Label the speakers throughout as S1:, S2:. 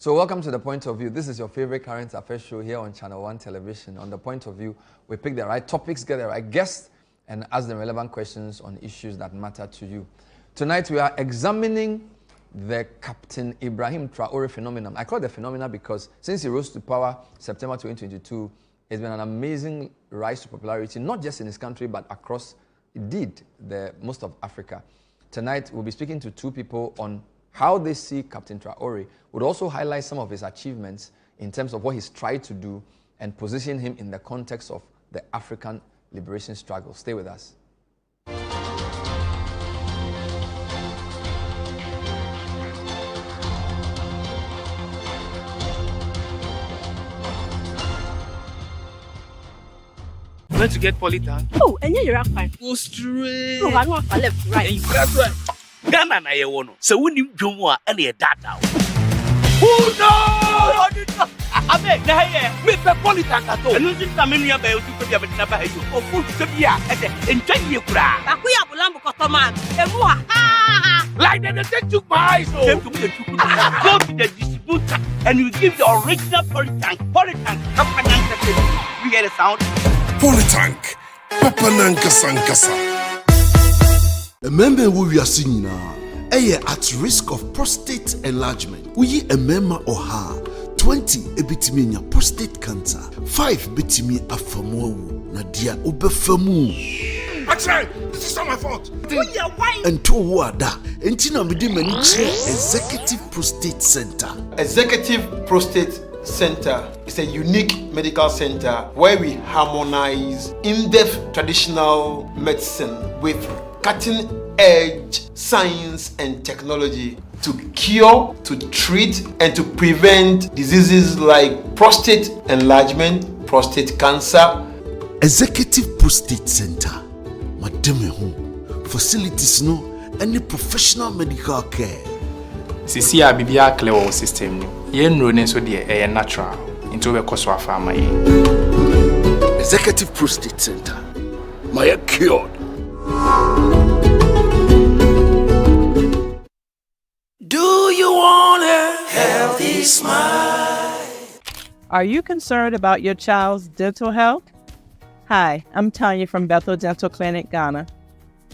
S1: So welcome to The Point of View. This is your favorite current affairs show here on Channel 1 Television. On The Point of View, we pick the right topics, get the right guests, and ask them relevant questions on issues that matter to you. Tonight, we are examining the Captain Ibrahim Traore phenomenon. I call it the phenomenon because since he rose to power September 2022, it's been an amazing rise to popularity, not just in his country, but across, indeed, most of Africa. Tonight, we'll be speaking to two people on how they see Captain Traore. Would also highlight some of his achievements in terms of what he's tried to do and position him in the context of the African liberation struggle. Stay with us.
S2: Where to get polytank?
S3: Oh, and you're up fine.
S2: Go straight.
S3: No, I want left, right.
S2: And that's right. Ghana na ye wono. So when you do more, and ye data. Who knows? Abe, na here. Me pe polytank ato. And you think I'm in here by you to be able to buy you. Oh, food to be here. Enjoy you kura.
S3: Akuya bulambo kotoman. Emua.
S2: Like that they took my eyes. Go to the distributor and you give the original polytank. Polytank. We get a sound.
S4: Polytank. Papananka Sankara. Remember who we are singing now. At risk of prostate enlargement. We a member or her 20 ebitiminya prostate cancer. 5 bitimi afamu. Nadia ubefamu.
S5: Actually, this is not my fault.
S4: And to wada. Entina midimani Executive Prostate Center.
S6: Executive Prostate Center is a unique medical center where we harmonize in-depth traditional medicine with cutting-edge science and technology to cure, to treat, and to prevent diseases like prostate enlargement, prostate cancer.
S4: Executive Prostate Center. Madame home. Facilities no any professional medical care.
S7: Sisi a bibia clear system no. Ye nro ne so de natural. Into we koso afama ye.
S4: Executive Prostate Center. My cured.
S8: Do you want a healthy smile?
S9: Are you concerned about your child's dental health? Hi, I'm Tanya from Bethel Dental Clinic, Ghana.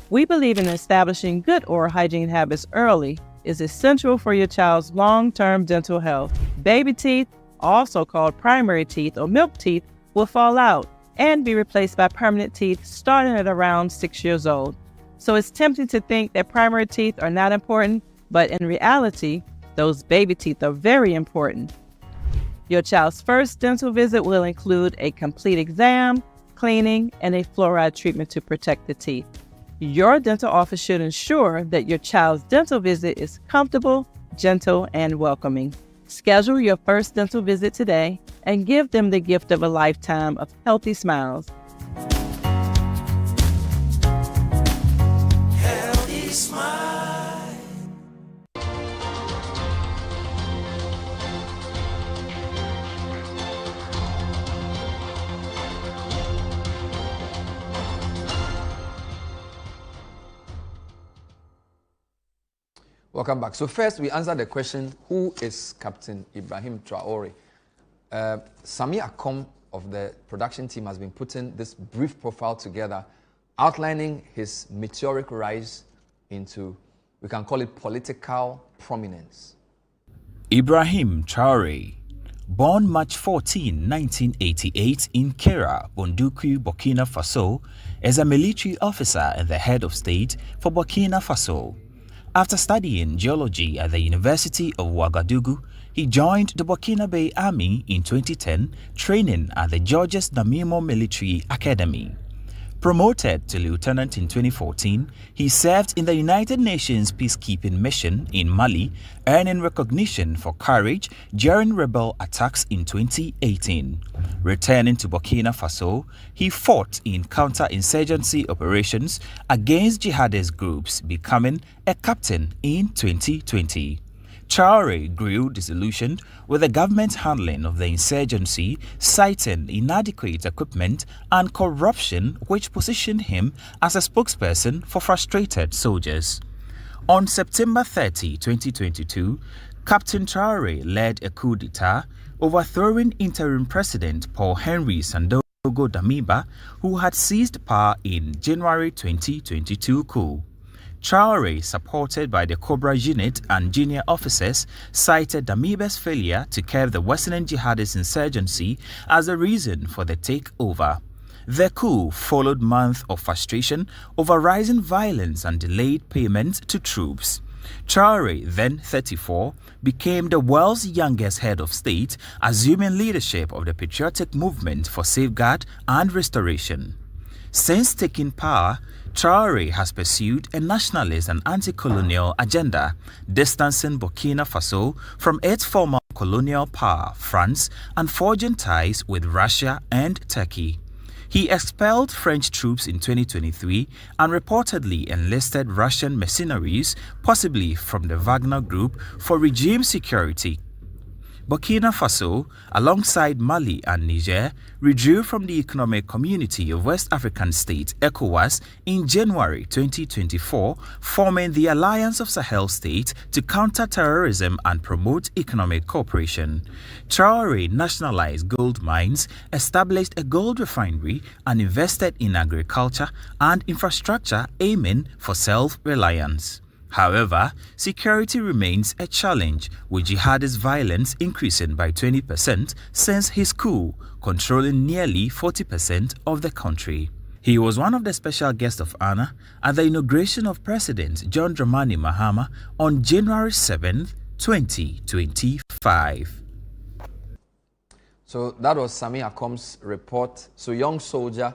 S9: We believe in establishing good oral hygiene habits early is essential for your child's long-term dental health. Baby teeth, also called primary teeth or milk teeth, will fall out and be replaced by permanent teeth starting at around 6 years old. So it's tempting to think that primary teeth are not important, but in reality, those baby teeth are very important. Your child's first dental visit will include a complete exam, cleaning, and a fluoride treatment to protect the teeth. Your dental office should ensure that your child's dental visit is comfortable, gentle, and welcoming. Schedule your first dental visit today and give them the gift of a lifetime of healthy smiles.
S8: Healthy smile.
S1: Welcome back. So first, we answer the question, who is Captain Ibrahim Traore? Sami Akom of the production team has been putting this brief profile together, outlining his meteoric rise into, we can call it political prominence.
S10: Ibrahim Traore, born March 14, 1988 in Kera, Bonduku, Burkina Faso, is a military officer and the head of state for Burkina Faso. After studying geology at the University of Ouagadougou, he joined the Burkinabe Army in 2010, training at the Georges Namimo Military Academy. Promoted to lieutenant in 2014, he served in the United Nations peacekeeping mission in Mali, earning recognition for courage during rebel attacks in 2018. Returning to Burkina Faso, he fought in counter-insurgency operations against jihadist groups, becoming a captain in 2020. Traore grew disillusioned with the government's handling of the insurgency, citing inadequate equipment and corruption, which positioned him as a spokesperson for frustrated soldiers. On September 30, 2022, Captain Traore led a coup d'etat, overthrowing interim President Paul Henry Sandaogo Damiba, who had seized power in January 2022 coup. Traore, supported by the Cobra unit and junior officers, cited Damiba's failure to curb the worsening jihadist insurgency as the reason for the takeover. The coup followed months of frustration over rising violence and delayed payments to troops. Traore, then 34, became the world's youngest head of state, assuming leadership of the patriotic movement for safeguard and restoration. Since taking power, Traore has pursued a nationalist and anti-colonial agenda, distancing Burkina Faso from its former colonial power, France, and forging ties with Russia and Turkey. He expelled French troops in 2023 and reportedly enlisted Russian mercenaries, possibly from the Wagner Group, for regime security. Burkina Faso, alongside Mali and Niger, withdrew from the Economic Community of West African States (ECOWAS) in January 2024, forming the Alliance of Sahel States to counter terrorism and promote economic cooperation. Traore nationalized gold mines, established a gold refinery, and invested in agriculture and infrastructure aiming for self-reliance. However, security remains a challenge, with jihadist violence increasing by 20% since his coup, controlling nearly 40% of the country. He was one of the special guests of honor at the inauguration of President John Dramani Mahama on January 7, 2025.
S1: So that was Sami Akom's report. So young soldier,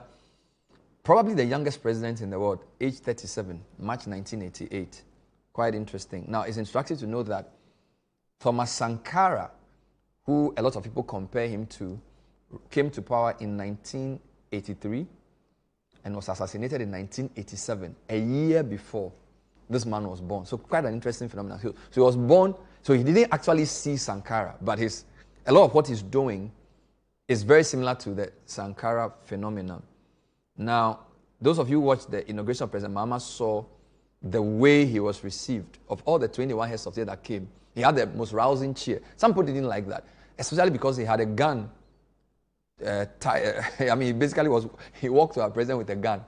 S1: probably the youngest president in the world, age 37, March 1988. Quite interesting. Now, it's instructive to know that Thomas Sankara, who a lot of people compare him to, came to power in 1983 and was assassinated in 1987, a year before this man was born. So quite an interesting phenomenon. So he was born, so he didn't actually see Sankara, but a lot of what he's doing is very similar to the Sankara phenomenon. Now, those of you who watched the inauguration of President Mahama saw the way he was received. Of all the 21 heads of state that came, he had the most rousing cheer. Some people didn't like that, especially because he had a gun. He walked to our president with a gun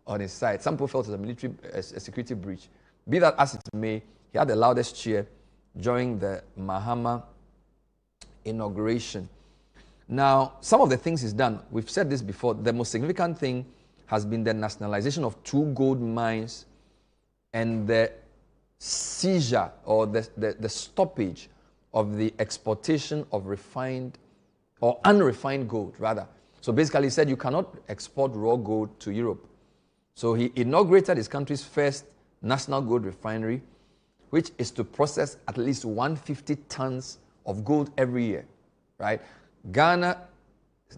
S1: on his side. Some people felt it was a military security breach. Be that as it may, he had the loudest cheer during the Mahama inauguration. Now, some of the things he's done, we've said this before, the most significant thing has been the nationalization of 2 gold mines and the seizure or the stoppage of the exportation of refined or unrefined gold, rather. So basically he said you cannot export raw gold to Europe. So he inaugurated his country's first national gold refinery, which is to process at least 150 tons of gold every year, right? Ghana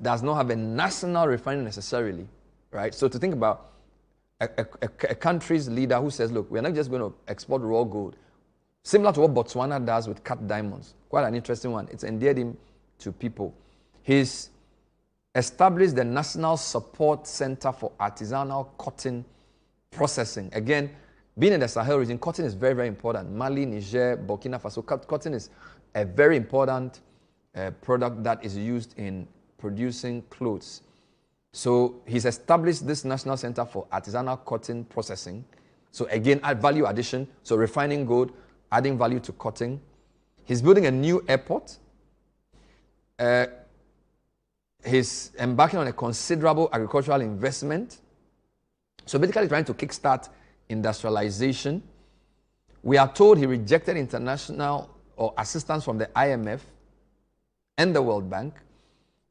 S1: does not have a national refinery necessarily, right? So to think about a country's leader who says, look, we're not just going to export raw gold, similar to what Botswana does with cut diamonds. Quite an interesting one. It's endeared him to people. He's established the National Support Center for Artisanal Cotton Processing. Again, being in the Sahel region, cotton is very, very important. Mali, Niger, Burkina Faso, cotton is a very important product that is used in producing clothes. So he's established this National Center for Artisanal Cotton Processing. So again, add value addition. So refining gold, adding value to cotton. He's building a new airport. He's embarking on a considerable agricultural investment. So basically trying to kickstart industrialization. We are told he rejected international or assistance from the IMF and the World Bank.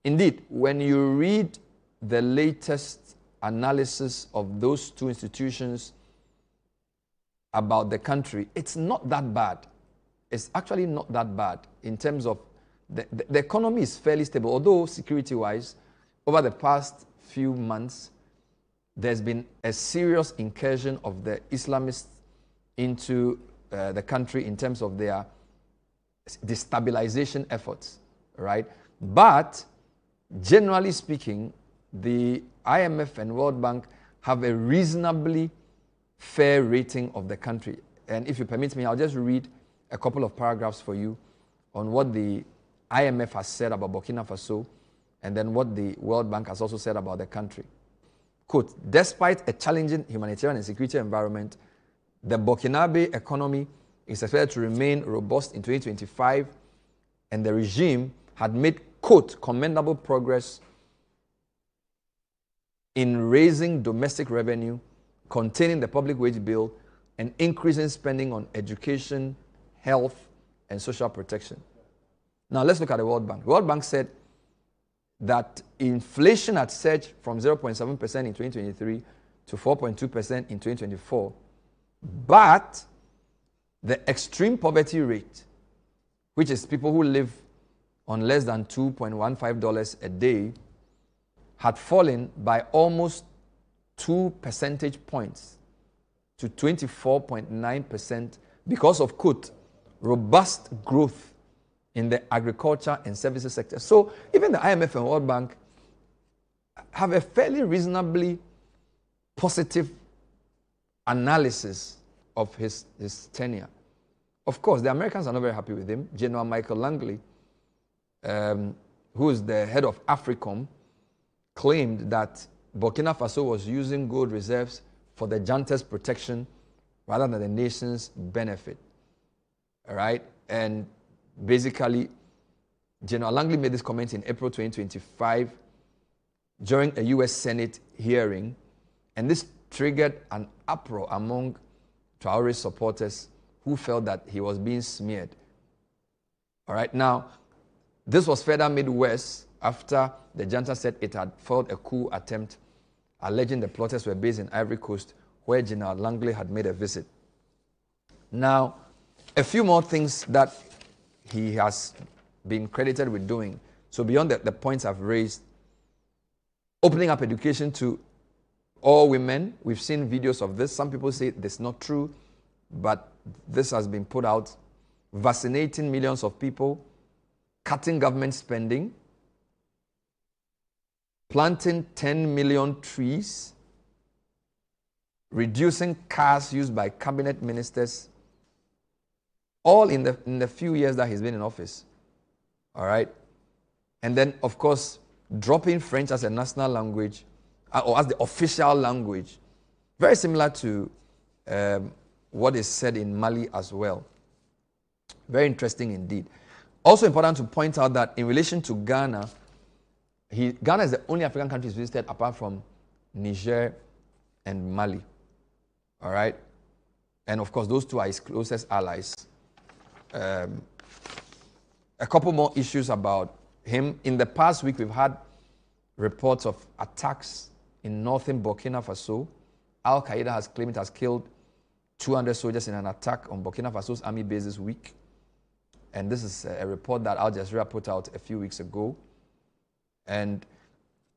S1: Indeed, when you read the latest analysis of those 2 institutions about the country, it's not that bad. It's actually not that bad in terms of the economy is fairly stable, although security-wise, over the past few months, there's been a serious incursion of the Islamists into the country in terms of their destabilization efforts, right? But generally speaking, the IMF and World Bank have a reasonably fair rating of the country. And if you permit me, I'll just read a couple of paragraphs for you on what the IMF has said about Burkina Faso and then what the World Bank has also said about the country. Quote, despite a challenging humanitarian and security environment, the Burkinabe economy is expected to remain robust in 2025, and the regime had made, quote, commendable progress in raising domestic revenue, containing the public wage bill, and increasing spending on education, health, and social protection. Now let's look at the World Bank. The World Bank said that inflation had surged from 0.7% in 2023 to 4.2% in 2024, but the extreme poverty rate, which is people who live on less than $2.15 a day, had fallen by almost 2 percentage points to 24.9% because of, quote, robust growth in the agriculture and services sector. So even the IMF and World Bank have a fairly reasonably positive analysis of his tenure. Of course, the Americans are not very happy with him. General Michael Langley, who is the head of AFRICOM, claimed that Burkina Faso was using gold reserves for the junta's protection rather than the nation's benefit. All right? And basically, General Langley made this comment in April 2025 during a U.S. Senate hearing, and this triggered an uproar among Traore supporters who felt that he was being smeared. All right? Now, this was further made worse after the junta said it had failed a coup attempt, alleging the plotters were based in Ivory Coast, where General Langley had made a visit. Now, a few more things that he has been credited with doing. So beyond the points I've raised, opening up education to all women. We've seen videos of this. Some people say this is not true, but this has been put out. Vaccinating millions of people, cutting government spending, planting 10 million trees, reducing cars used by cabinet ministers, all in the few years that he's been in office. All right? And then, of course, dropping French as a national language, or as the official language. Very similar to what is said in Mali as well. Very interesting indeed. Also important to point out that in relation to Ghana, Ghana is the only African country he's visited apart from Niger and Mali. All right? And of course, those two are his closest allies. A couple more issues about him. In the past week, we've had reports of attacks in northern Burkina Faso. Al-Qaeda has claimed it has killed 200 soldiers in an attack on Burkina Faso's army base this week. And this is a report that Al Jazeera put out a few weeks ago. And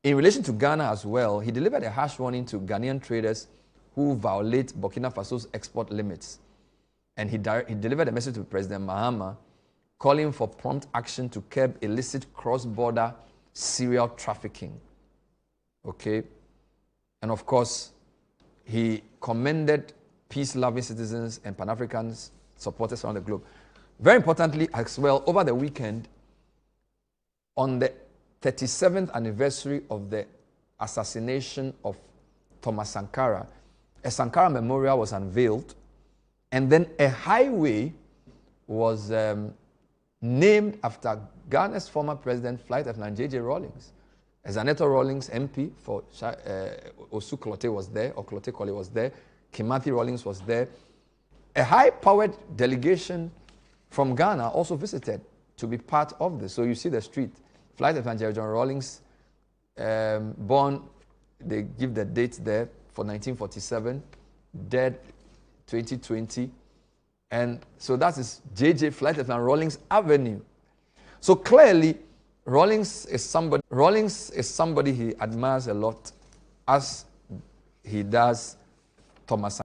S1: in relation to Ghana as well, he delivered a harsh warning to Ghanaian traders who violate Burkina Faso's export limits. And he delivered a message to President Mahama calling for prompt action to curb illicit cross-border serial trafficking. Okay? And of course, he commended peace-loving citizens and Pan-African supporters around the globe. Very importantly as well, over the weekend, on the 37th anniversary of the assassination of Thomas Sankara, a Sankara memorial was unveiled, and then a highway was named after Ghana's former president, Flight Lieutenant J.J. Rawlings. Zaneto Rawlings, MP for Osu Klote was there, or Klote Kole was there. Kimathi Rawlings was there. A high-powered delegation from Ghana also visited to be part of this. So you see the street. Flight Lieutenant J.J. Rawlings, born, they give the date there for 1947, dead 2020. And so that is J.J. Flight Lieutenant Rawlings Avenue. So clearly, Rawlings is somebody he admires a lot, as he does Thomas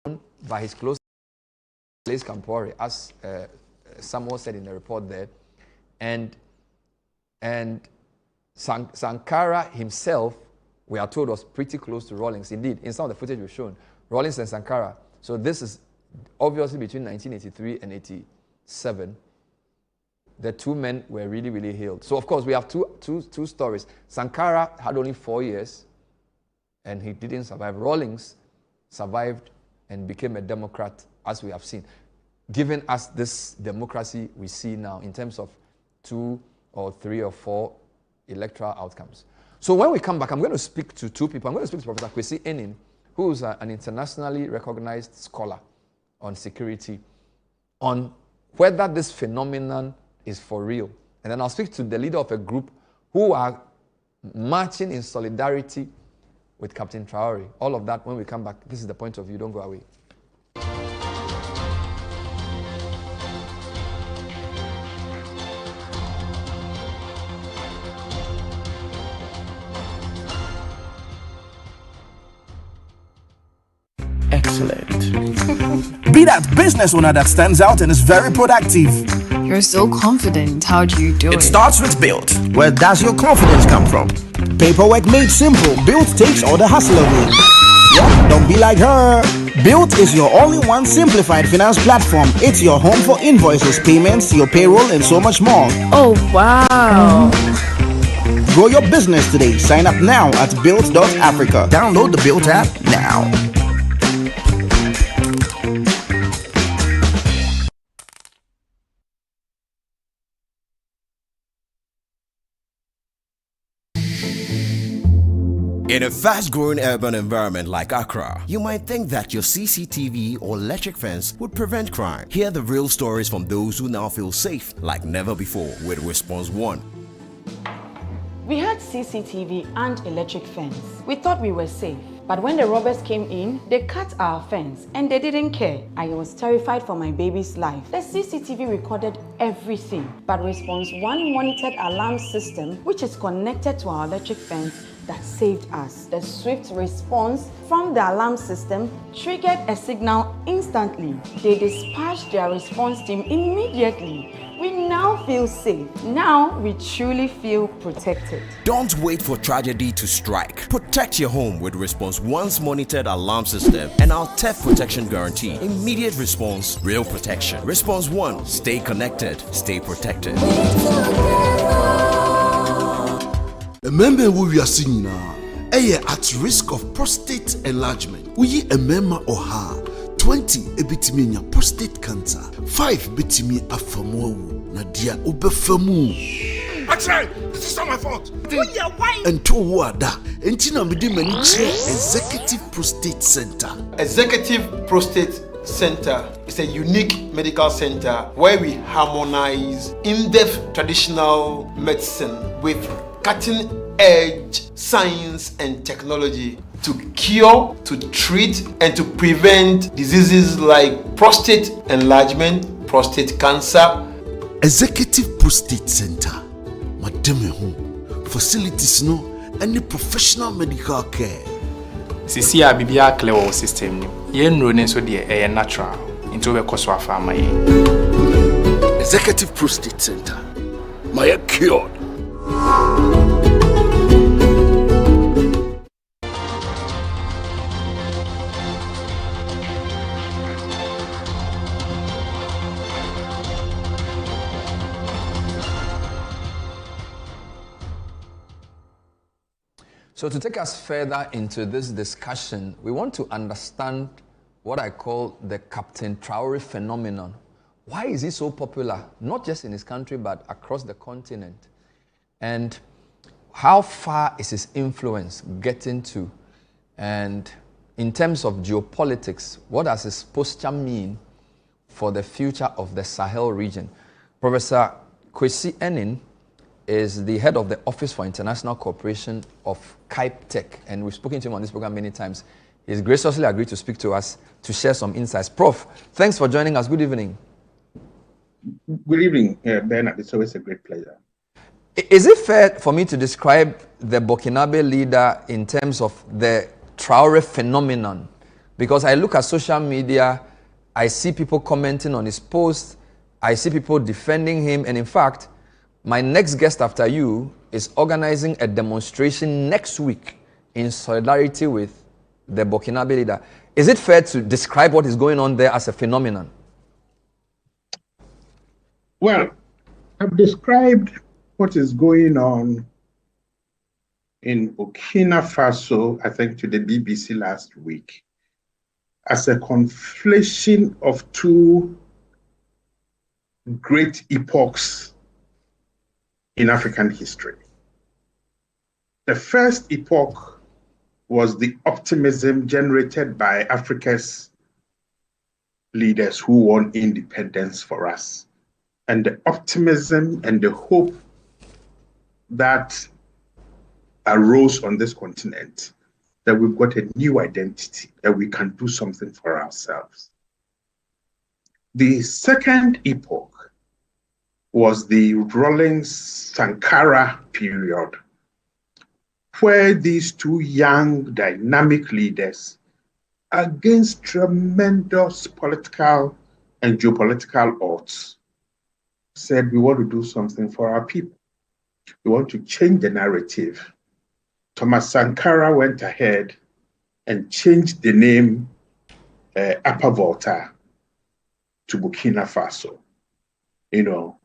S1: Sankara, by his close Blaise Compaoré, as Samuel said in the report there. And Sankara himself, we are told, was pretty close to Rawlings. Indeed, in some of the footage we've shown, Rawlings and Sankara. So this is Obviously, between 1983 and 87, the two men were really, really hailed. So, of course, we have two stories. Sankara had only 4 years, and he didn't survive. Rawlings survived and became a Democrat, as we have seen, giving us this democracy we see now in terms of 2 or 3 or 4 electoral outcomes. So when we come back, I'm going to speak to two people. I'm going to speak to Professor Kwesi Aning, who is an internationally recognized scholar on security, on whether this phenomenon is for real. And then I'll speak to the leader of a group who are marching in solidarity with Captain Traore. All of that when we come back. This is The Point of View. Don't go away.
S5: Excellent. Be that business owner that stands out and is very productive.
S11: You're so confident. How do you do it?
S5: It starts with Built. Where does your confidence come from? Paperwork made simple. Built takes all the hassle away. Yeah, don't be like her. Built is your all-in-one simplified finance platform. It's your home for invoices, payments, your payroll, and so much more.
S11: Oh, wow.
S5: Grow your business today. Sign up now at built.africa. Download the Built app now.
S12: In a fast-growing urban environment like Accra, you might think that your CCTV or electric fence would prevent crime. Hear the real stories from those who now feel safe like never before with Response 1.
S13: We had CCTV and electric fence. We thought we were safe. But when the robbers came in, they cut our fence and they didn't care. I was terrified for my baby's life. The CCTV recorded everything. But Response 1 monitored alarm system, which is connected to our electric fence, that saved us. The swift response from the alarm system triggered a signal instantly. They dispatched their response team immediately. We now feel safe. Now we truly feel protected.
S12: Don't wait for tragedy to strike. Protect your home with Response 1's monitored alarm system and our theft protection guarantee. Immediate response, real protection. Response 1, stay connected, stay protected.
S4: Remember who we are seeing now. At risk of prostate enlargement. We a member or her. 20 ebitimia prostate cancer. 5 bitimi afamu. Nadia ubefamu.
S6: Actually, this is not my fault.
S4: And to wada. Entina many Executive Prostate Center.
S6: Executive Prostate Center is a unique medical center where we harmonize in-depth traditional medicine with cutting-edge science and technology to cure, to treat, and to prevent diseases like prostate enlargement, prostate cancer.
S4: Executive Prostate Center. Madame facilities no any professional medical care.
S7: Sisi a bibia clear wo system no. Ye nro ne so de natural. Into we koso afa ma ye.
S4: Executive Prostate Center. My cured.
S1: So to take us further into this discussion, we want to understand what I call the Captain Traore phenomenon. Why is he so popular, not just in his country, but across the continent? And how far is his influence getting to? And in terms of geopolitics, what does his posture mean for the future of the Sahel region? Professor Kwesi Aning is the head of the Office for International Cooperation of KIPE Tech, and we've spoken to him on this program many times. He's graciously agreed to speak to us to share some insights. Prof, thanks for joining us. Good evening.
S14: Good evening, Bernard. It's always a great pleasure.
S1: Is it fair for me to describe the Burkinabe leader in terms of the Traore phenomenon? Because I look at social media, I see people commenting on his posts, I see people defending him, and in fact, my next guest after you is organizing a demonstration next week in solidarity with the Burkinabe leader. Is it fair to describe what is going on there as a phenomenon?
S14: Well, I've described what is going on in Burkina Faso, I think, to the BBC last week, as a conflation of two great epochs in African history. The first epoch was the optimism generated by Africa's leaders who won independence for us, and the optimism and the hope that arose on this continent, that we've got a new identity, that we can do something for ourselves. The second epoch was the rolling Sankara period, where these two young, dynamic leaders, against tremendous political and geopolitical odds, said, we want to do something for our people. We want to change the narrative. Thomas Sankara went ahead and changed the name Upper Volta to Burkina Faso. You know,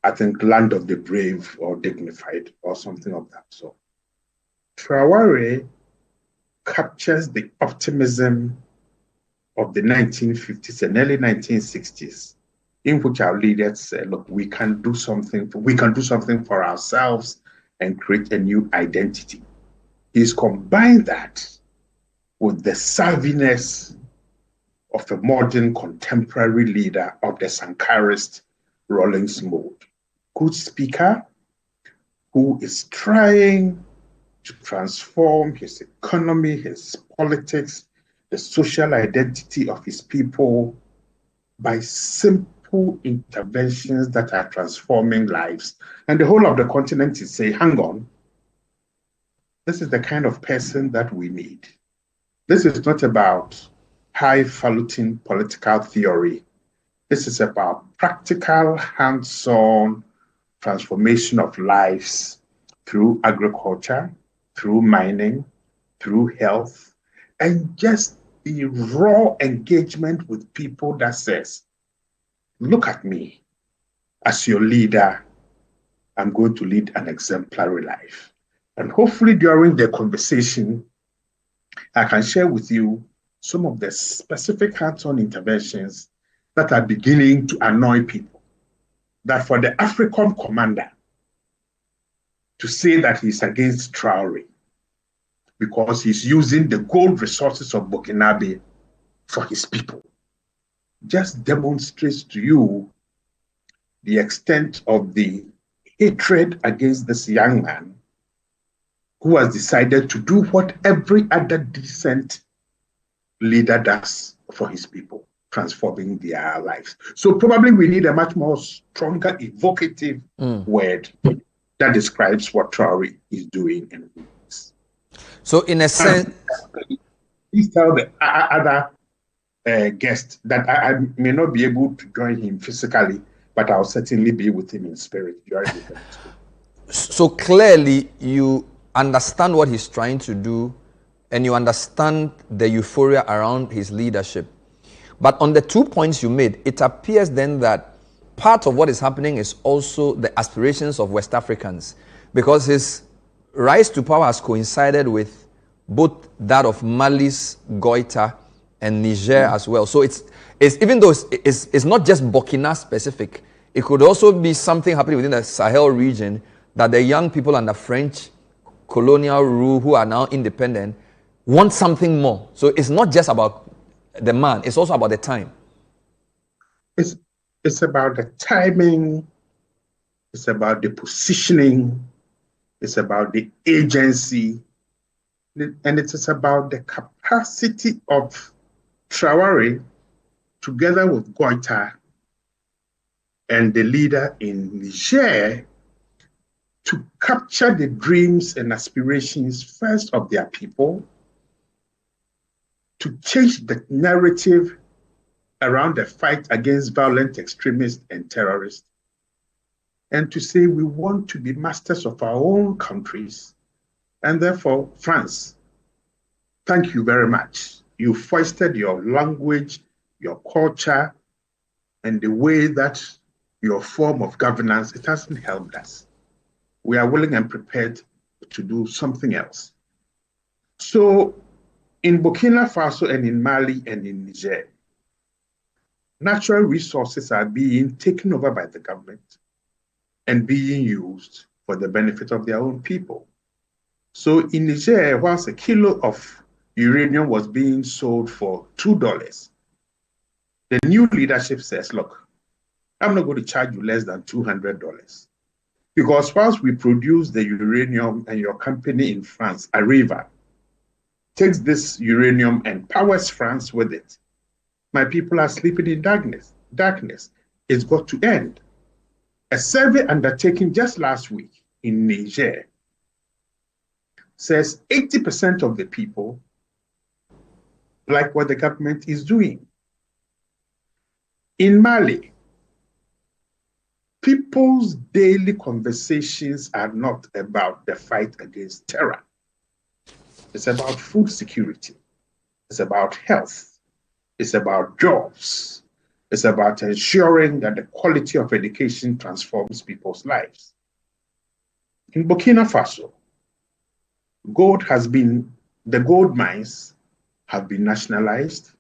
S14: I think land of the brave or dignified or something of that sort. Traore captures the optimism of the 1950s and early 1960s, in which our leaders said, look, we can do something for ourselves and create a new identity. He's combined that with the savviness of a modern contemporary leader of the Sankarist Rawlings mode. Good speaker who is trying to transform his economy, his politics, the social identity of his people by simple interventions that are transforming lives. And the whole of the continent is saying, hang on, this is the kind of person that we need. This is not about highfalutin political theory. This is about practical, hands-on transformation of lives through agriculture, through mining, through health, and just the raw engagement with people that says, look at me, as your leader, I'm going to lead an exemplary life. And hopefully during the conversation, I can share with you some of the specific hands-on interventions that are beginning to annoy people. That for the AFRICOM commander to say that he's against Traore because he's using the gold resources of Burkinabe for his people, just demonstrates to you the extent of the hatred against this young man who has decided to do what every other decent leader does for his people, transforming their lives. So probably we need a much more stronger, evocative word that describes what Traore is doing. And
S1: so in a sense,
S14: please tell the other guest that I may not be able to join him physically, but I'll certainly be with him in spirit during the event.
S1: So clearly you understand what he's trying to do and you understand the euphoria around his leadership. But on the 2 points you made, it appears then that part of what is happening is also the aspirations of West Africans, because his rise to power has coincided with both that of Mali's Goita and Niger as well. So it's even though it's not just Burkina specific, it could also be something happening within the Sahel region, that the young people under French colonial rule who are now independent want something more. So it's not just about the man, it's also about the time.
S14: It's about the timing, it's about the positioning, it's about the agency, and it is about the capacity of Traore, together with Goita and the leader in Niger, to capture the dreams and aspirations first of their people, to change the narrative around the fight against violent extremists and terrorists, and to say we want to be masters of our own countries, and therefore, France, thank you very much. You foisted your language, your culture, and the way that your form of governance, it hasn't helped us. We are willing and prepared to do something else. So in Burkina Faso and in Mali and in Niger, natural resources are being taken over by the government and being used for the benefit of their own people. So in Niger, whilst a kilo of uranium was being sold for $2, the new leadership says, look, I'm not going to charge you less than $200. Because whilst we produce the uranium and your company in France, Areva, takes this uranium and powers France with it, my people are sleeping in darkness. Darkness. It's got to end. A survey undertaken just last week in Niger says 80% of the people like what the government is doing. In Mali, people's daily conversations are not about the fight against terror. It's about food security. It's about health. It's about jobs. It's about ensuring that the quality of education transforms people's lives. In Burkina Faso, the gold mines have been nationalized.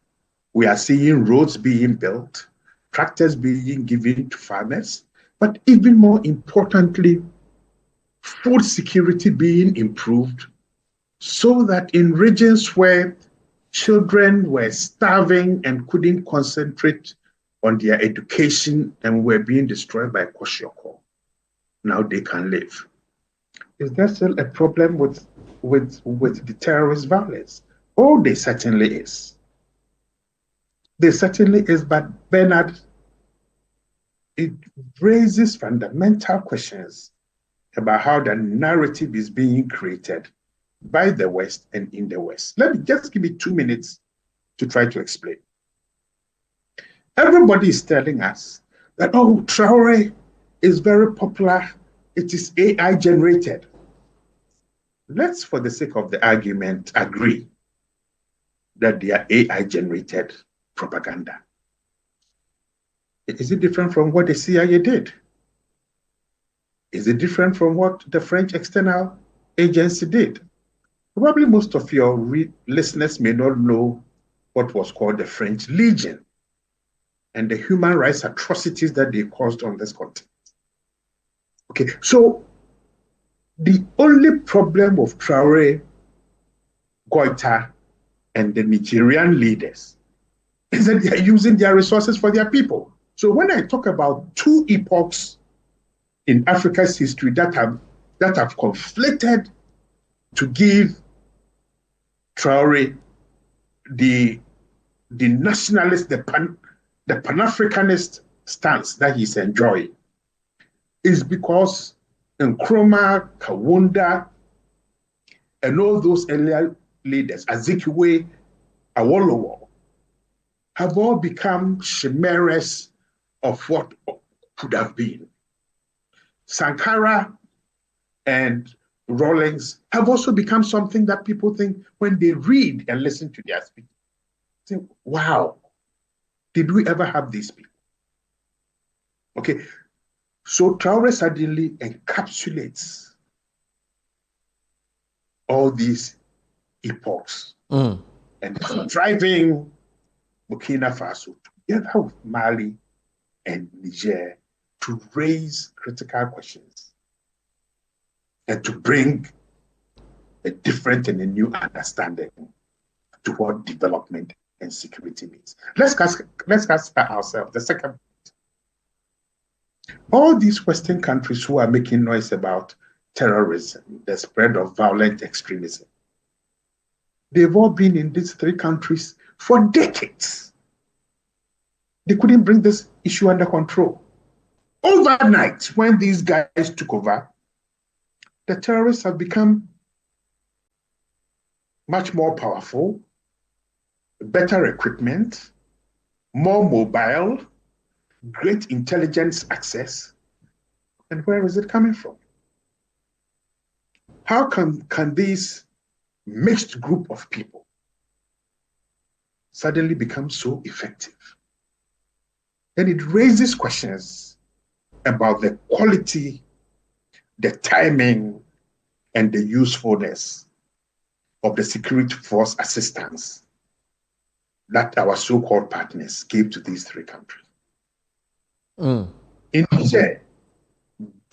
S14: We are seeing roads being built, tractors being given to farmers, but even more importantly, food security being improved so that in regions where children were starving and couldn't concentrate on their education and were being destroyed by kwashiorkor, now they can live. Is there still a problem with the terrorist violence? Oh, there certainly is. There certainly is, but Bernard, it raises fundamental questions about how the narrative is being created by the West and in the West. Let me just give me 2 minutes to try to explain. Everybody is telling us that, oh, Traore is very popular. It is AI generated. Let's, for the sake of the argument, agree that they are AI generated propaganda. Is it different from what the CIA did? Is it different from what the French external agency did? Probably most of your listeners may not know what was called the French Legion and the human rights atrocities that they caused on this continent. Okay, so the only problem of Traore, Goita, and the Nigerian leaders is that they are using their resources for their people. So when I talk about two epochs in Africa's history that have conflicted to give Traore the nationalist, the Pan-Africanist stance that he's enjoying, is because Nkrumah, Kawunda, and all those earlier leaders, Azikiwe, Awolowo, have all become chimeras of what could have been. Sankara and Rawlings have also become something that people think when they read and listen to their speech, say, wow, did we ever have these people? Okay, so Traore suddenly encapsulates all these epochs and driving Burkina Faso together with Mali and Niger to raise critical questions and to bring a different and a new understanding to what development and security means. Let's ask ourselves the second point. All these Western countries who are making noise about terrorism, the spread of violent extremism, they've all been in these three countries for decades. They couldn't bring this issue under control. Overnight, when these guys took over, the terrorists have become much more powerful, better equipment, more mobile, great intelligence access. And where is it coming from? How can this mixed group of people suddenly become so effective? Then it raises questions about the quality, the timing, and the usefulness of the security force assistance that our so-called partners gave to these three countries. In Niger,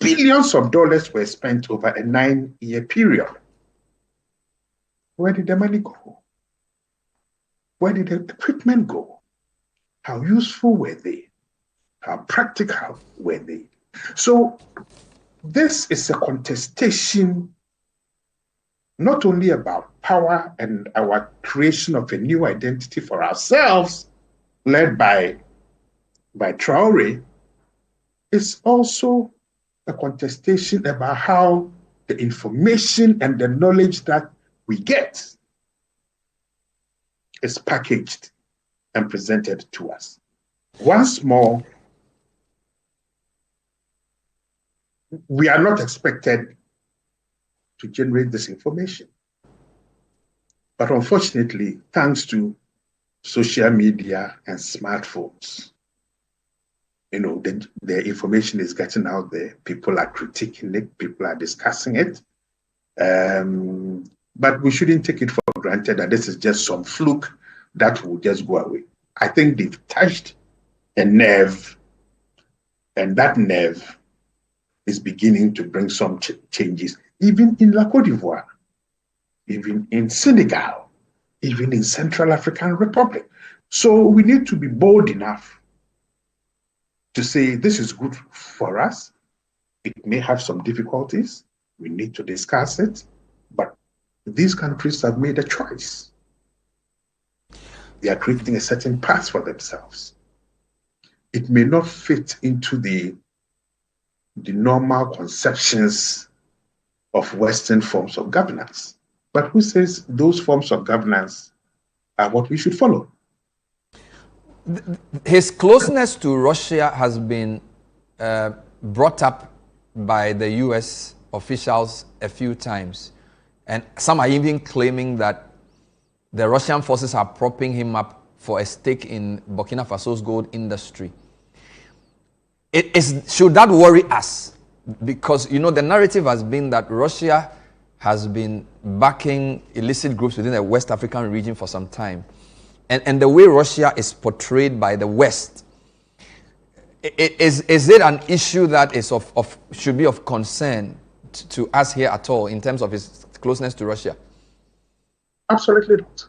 S14: billions of dollars were spent over a 9-year period. Where did the money go? Where did the equipment go? How useful were they? How practical were they? So this is a contestation not only about power and our creation of a new identity for ourselves, led by Traore, it's also a contestation about how the information and the knowledge that we get is packaged and presented to us. Once more, we are not expected to generate this information. But unfortunately, thanks to social media and smartphones, the information is getting out there. People are critiquing it, people are discussing it. But we shouldn't take it for granted that this is just some fluke that will just go away. I think they've touched a nerve, and that nerve is beginning to bring some changes, even in La Côte d'Ivoire, even in Senegal, even in Central African Republic. So we need to be bold enough to say this is good for us. It may have some difficulties. We need to discuss it, but these countries have made a choice. They are creating a certain path for themselves. It may not fit into the normal conceptions of Western forms of governance. But who says those forms of governance are what we should follow?
S1: His closeness to Russia has been brought up by the US officials a few times. And some are even claiming that the Russian forces are propping him up for a stake in Burkina Faso's gold industry. Should that worry us? Because, the narrative has been that Russia has been backing illicit groups within the West African region for some time. And the way Russia is portrayed by the West, is it an issue that is should be of concern to us here at all in terms of his closeness to Russia?
S14: Absolutely not.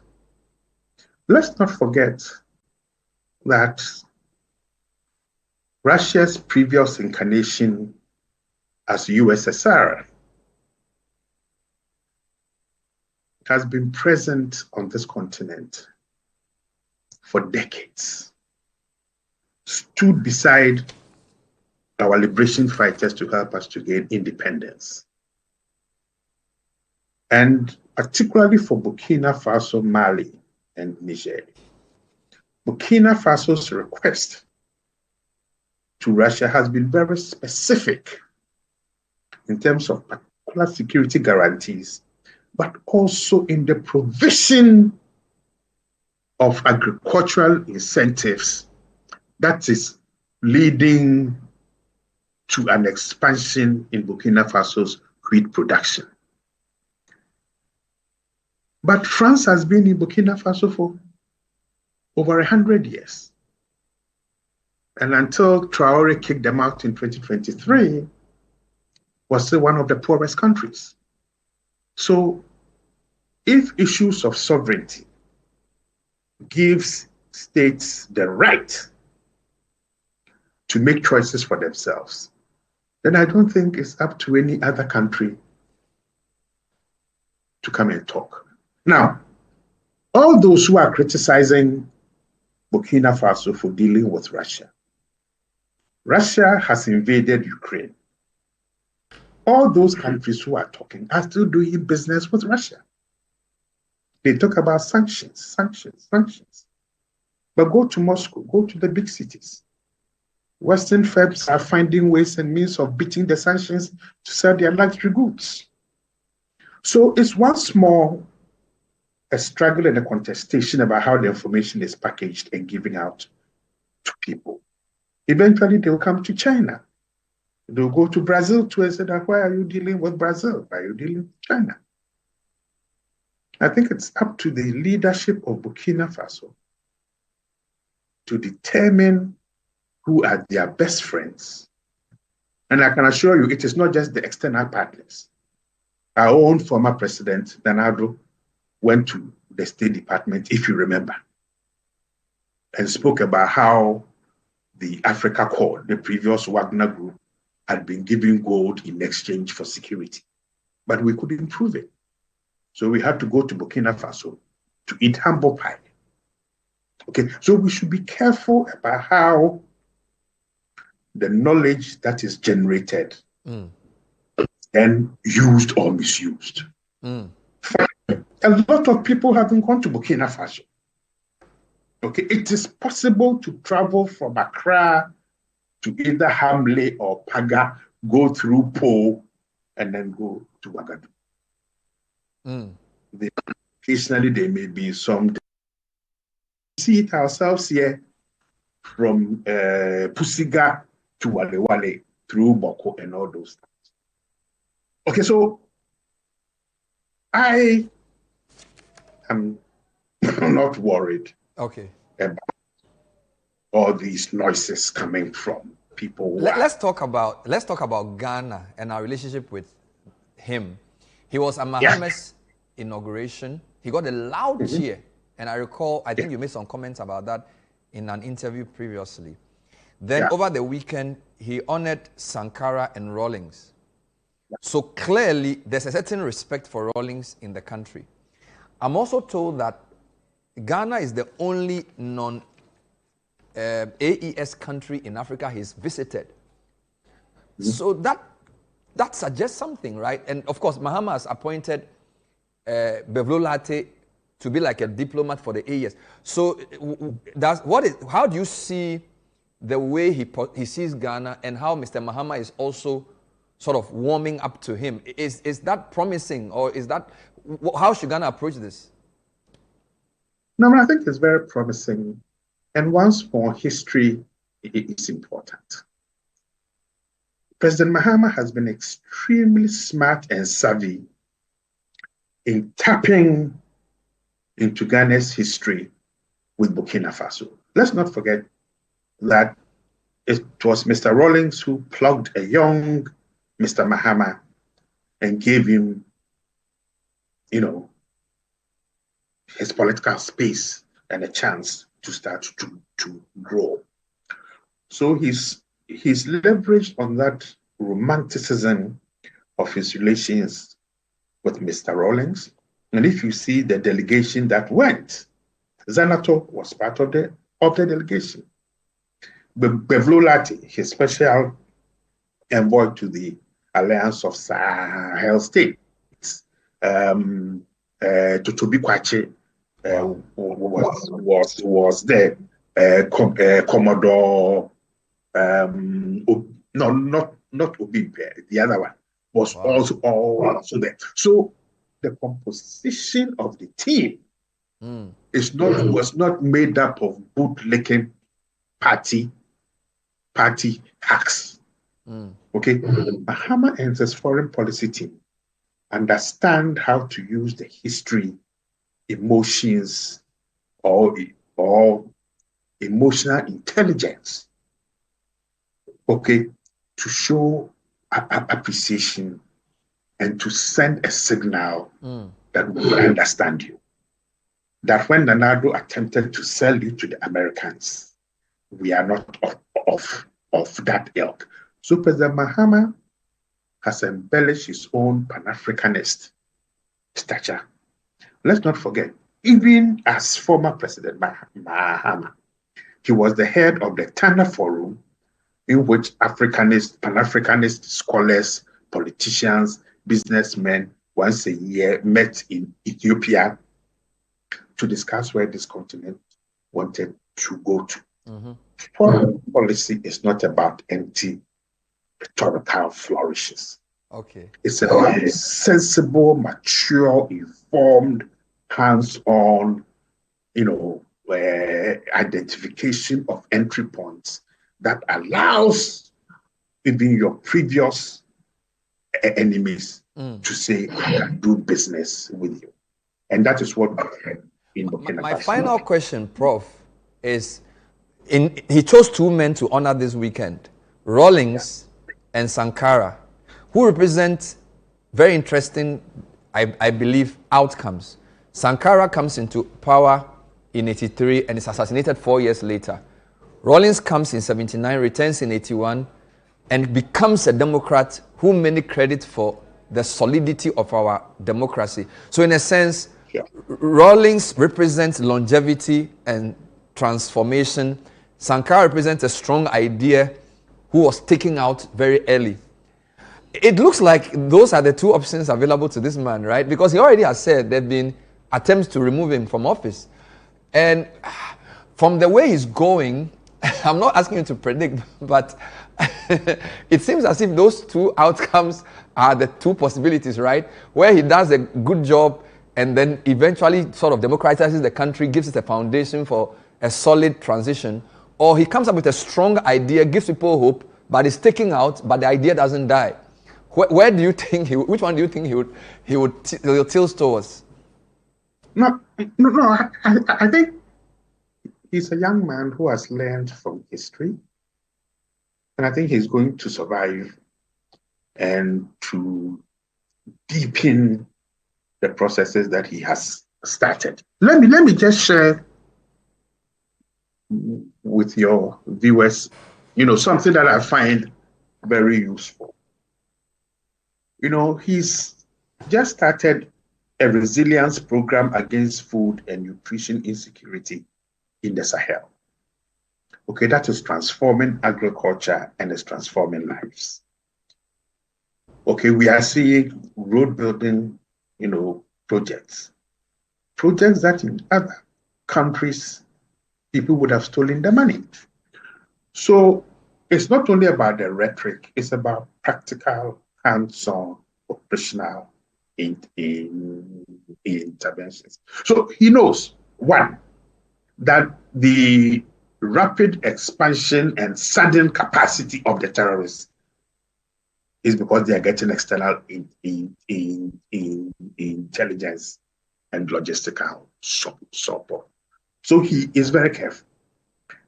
S14: Let's not forget that Russia's previous incarnation as USSR has been present on this continent for decades, stood beside our liberation fighters to help us to gain independence. And particularly for Burkina Faso, Mali, and Niger. Burkina Faso's request to Russia has been very specific in terms of particular security guarantees, but also in the provision of agricultural incentives that is leading to an expansion in Burkina Faso's wheat production. But France has been in Burkina Faso for over 100 years. And until Traore kicked them out in 2023, was still one of the poorest countries. So if issues of sovereignty gives states the right to make choices for themselves, then I don't think it's up to any other country to come and talk. Now, all those who are criticizing Burkina Faso for dealing with Russia, Russia has invaded Ukraine. All those countries who are talking are still doing business with Russia. They talk about sanctions, sanctions, sanctions. But go to Moscow, go to the big cities. Western firms are finding ways and means of beating the sanctions to sell their luxury goods. So it's once more a struggle and a contestation about how the information is packaged and given out to people. Eventually, they will come to China. They'll go to Brazil too and say that, why are you dealing with Brazil? Why are you dealing with China? I think it's up to the leadership of Burkina Faso to determine who are their best friends. And I can assure you, it is not just the external partners. Our own former president, Danado, went to the State Department, if you remember, and spoke about how the Africa Corps, the previous Wagner group, had been giving gold in exchange for security. But we couldn't prove it. So we had to go to Burkina Faso to eat humble pie. Okay, so we should be careful about how the knowledge that is generated and used or misused. A lot of people haven't gone to Burkina Faso. Okay, it is possible to travel from Accra to either Hamle or Paga, go through Po, and then go to Ouagadougou. Occasionally, there may be some. See it ourselves here from Pusiga to Wale Wale through Boko and all those things. Okay, so I am not worried about all these noises coming from people.
S1: Let's talk about Ghana and our relationship with him. He was at Mahama's inauguration. He got a loud cheer. And I recall, I think you made some comments about that in an interview previously. Then over the weekend, he honored Sankara and Rawlings. So clearly, there's a certain respect for Rawlings in the country. I'm also told that Ghana is the only non-AES country in Africa he's visited. So that suggests something, right? And of course, Mahama has appointed Bevlolate to be like a diplomat for the AES. So how do you see the way he sees Ghana and how Mr. Mahama is also sort of warming up to him? Is that promising, or is that, how should Ghana approach this?
S14: No, I think it's very promising. And once more, history is important. President Mahama has been extremely smart and savvy in tapping into Ghana's history with Burkina Faso. Let's not forget that it was Mr. Rawlings who plugged a young Mr. Mahama and gave him, his political space and a chance to start to grow. So he's leveraged on that romanticism of his relations with Mr. Rawlings. And if you see the delegation that went, Zanato was part of the delegation. Bevlolate, his special envoy to the Alliance of Sahel States, Totobi Kwache was there. Commodore, not Obimpe, the other one was also there. So the composition of the team was not made up of bootlicking party hacks. Okay, Mahama and his foreign policy team understand how to use the history, emotions, or emotional intelligence, okay, to show appreciation and to send a signal that we understand you. That when Nanado attempted to sell you to the Americans, we are not of that ilk. So President Mahama has embellished his own Pan-Africanist stature. Let's not forget, even as former President Mahama, he was the head of the Tana Forum, in which Pan-Africanist scholars, politicians, businessmen once a year met in Ethiopia to discuss where this continent wanted to go to. Foreign policy is not about empty rhetorical flourishes.
S1: Okay.
S14: It's about sensible, mature, informed hands-on, identification of entry points that allows even your previous enemies to say, I can do business with you. And that is what in Burkina Faso.
S1: My final question, Prof, is he chose two men to honor this weekend, Rawlings and Sankara, who represent very interesting, I believe, outcomes. Sankara comes into power in 83 and is assassinated 4 years later. Rawlings comes in 79, returns in 81, and becomes a Democrat who many credit for the solidity of our democracy. So in a sense, Rawlings represents longevity and transformation. Sankara represents a strong idea who was taken out very early. It looks like those are the two options available to this man, right? Because he already has said there have been attempts to remove him from office. And from the way he's going, I'm not asking you to predict, but it seems as if those two outcomes are the two possibilities, right? Where he does a good job and then eventually sort of democratizes the country, gives it a foundation for a solid transition, or he comes up with a strong idea, gives people hope, but is taken out, but the idea doesn't die. Where do you think which one do you think he would tilt towards?
S14: No. I think he's a young man who has learned from history, and I think he's going to survive and to deepen the processes that he has started. Let me just share with your viewers, something that I find very useful. He's just started a resilience program against food and nutrition insecurity in the Sahel. Okay, that is transforming agriculture and is transforming lives. Okay, we are seeing road building, projects that in other countries, people would have stolen the money. So it's not only about the rhetoric, it's about practical, hands-on, operational interventions. So he knows, one, that the rapid expansion and sudden capacity of the terrorists is because they are getting external intelligence and logistical support. So he is very careful.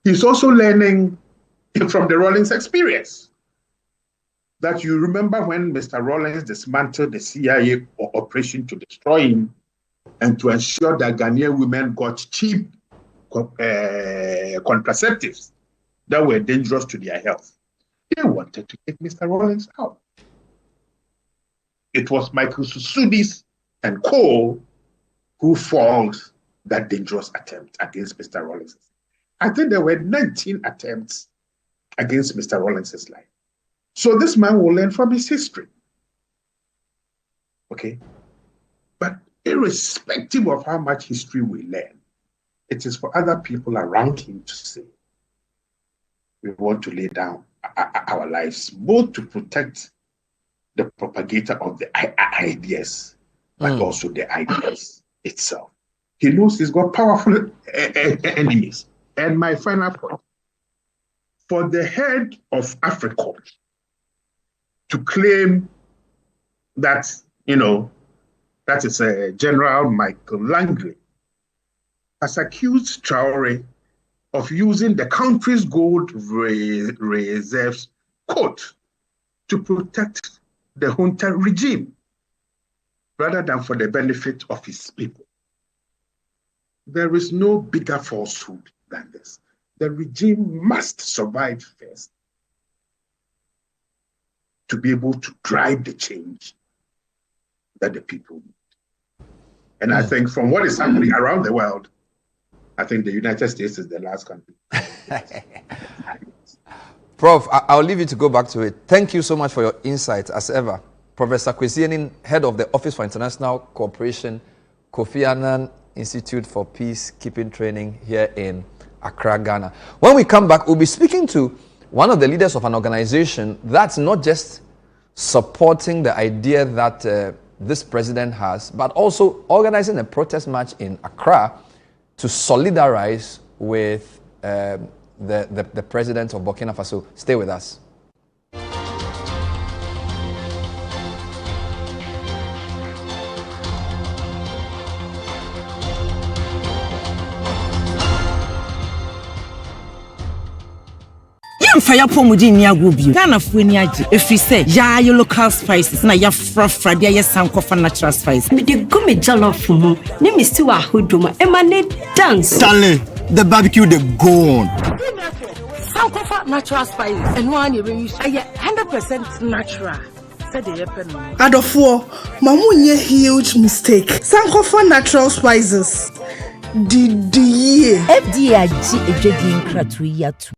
S14: He's also learning from the Rawlings experience. That you remember when Mr. Rawlings dismantled the CIA operation to destroy him and to ensure that Ghanaian women got cheap contraceptives that were dangerous to their health. They wanted to take Mr. Rawlings out. It was Michael Susudis and Co. who foiled that dangerous attempt against Mr. Rawlings. I think there were 19 attempts against Mr. Rawlings' life. So this man will learn from his history. Okay? But irrespective of how much history we learn, it is for other people around him to say, we want to lay down our lives, both to protect the propagator of the ideas, but also the ideas itself. He knows he's got powerful enemies. And my final point, for the head of Africa to claim that, that is General Michael Langley, has accused Traore of using the country's gold reserves, quote, to protect the junta regime, rather than for the benefit of his people. There is no bigger falsehood than this. The regime must survive first to be able to drive the change that the people need. And I think from what is happening around the world, I think the United States is the last country.
S1: Prof, I'll leave you to go back to it. Thank you so much for your insights, as ever. Professor Kwesi Aning, Head of the Office for International Cooperation, Kofi Annan Institute for Peacekeeping Training here in Accra, Ghana. When we come back, we'll be speaking to one of the leaders of an organization that's not just supporting the idea that this president has, but also organizing a protest march in Accra to solidarize with the president of Burkina Faso. Stay with us.
S15: Fire pomudi ni agobio Ghana fueni age efri say ya your local spices na ya frafra dia ya sankofa natural spice
S3: Me de go me jollof mu ni mi still ahodoma e ma ne dance
S5: Stanley, the barbecue the go on.
S15: sankofa natural spice and one you use 100% natural.
S16: Adofo, mamunye huge mistake. Sankofa natural spices. The
S15: FDA agi ejedi nkratu yatu.